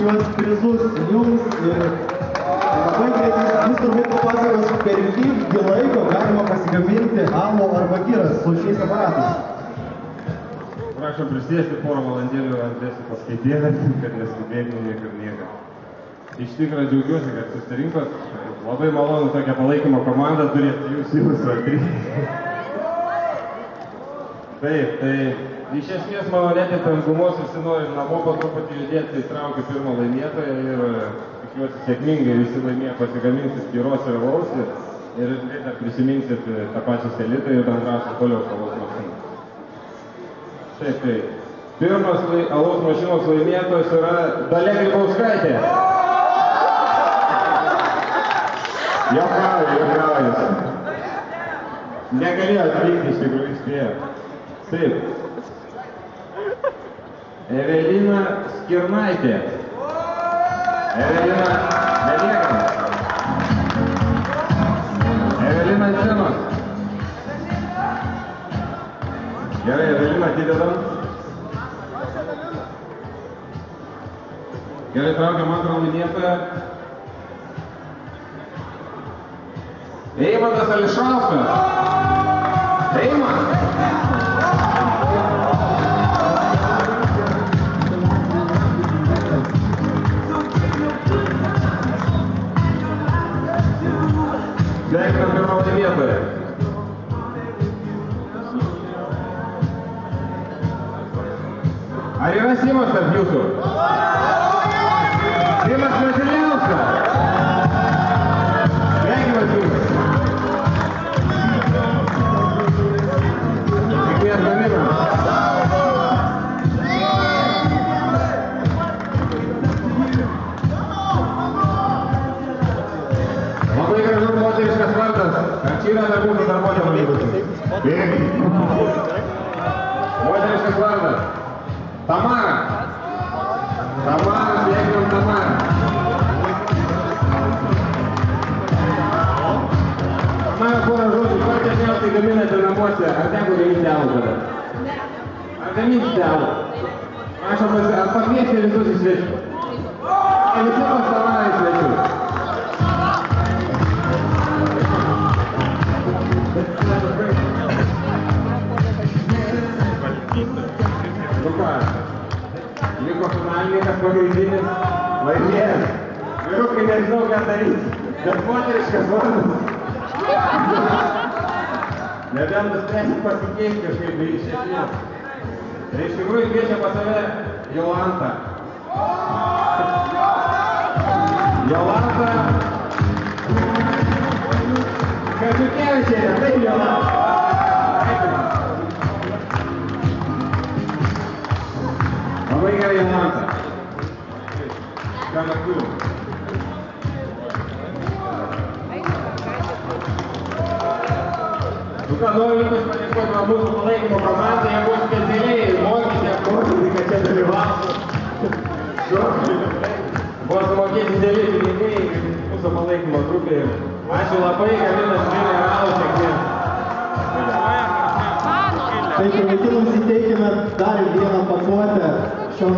šiuos prizus jums ir labai greitai jūs turbūt papasakos, per kiek laiko galima pasigaminti alų arba giras su šiais aparatais. Prašom prisėsti porą valandėlių ant dėsiu paskaitėlę, kad neskubėtume niekad niekad. Iš tikrųjų džiaugiuosi, kad susirinkot. Labai malonu tokią palaikymo komandą turėti jūs atri. Taip, tai iš esmės mano netempengumos visi nori namo po truputį judėti, tai traukiu pirmą laimėtoją ir tikiuosi sėkmingai visi laimėję pasigaminsit tyros ir alaus ir dar prisiminsit tą pačią selitą ir bendrausit toliau alaus mašiną. Taip, tai pirmas alaus mašinos laimėtojas yra Dalia Grybauskaitė. Juokauju. Negalėjo atvykti, iš tikrųjų spėjo. Taip. Evelina Skirnaitė. Evelina neliekam. Evelina Zenos. Gerai, Evelina atidedam. Gerai, traukiam antrą laimėtoją. Eimantas Ališauskas. Eimantas. Sveikinam pirmą laimėtoją. Ar yra Simas tarp jūsų? Simas Vasiliauskas. Sveikinam jūs. Sėkmės gaminam. Labai gražus moteriškas vardas. Ar čia yra dar mūsų darbuotojų lygusių? Moteriškas vardas. Tamara. Tamara, sveikinam Tamara. Man porą žodžių, ką dažniausiai gaminate namuose? Ar teko gaminti alų dabar? Ar gaminsite alų? Prašom, ar pakviesti visus į svečių? Visi pas Tamarą į svečių. Nu ką, liko finalininkas pagrindinis laimėjęs. Vyrukai nežinau, ką daryti, bet moteriškas vardas. Nebent nuspręsit pasikeisti kažkaip iš esmės. Tai iš tikrųjų kviečia pas save Jolanta. Jolanta Kačiukevičienė, taip Jolanta. Labai gerai Jolanta. Ką mes turim? Noriu jums padėkoti mūsų palaikymo komandai, jie buvo specialiai mokyti, apmokyti, kad čia dalyvautų. Buvo sumokėti dideli pinigai mūsų palaikymo grupėje. Ačiū labai, gaminas mineralų sėkmės. Tai tuomet mums įteikime dar vieną pakuotę šios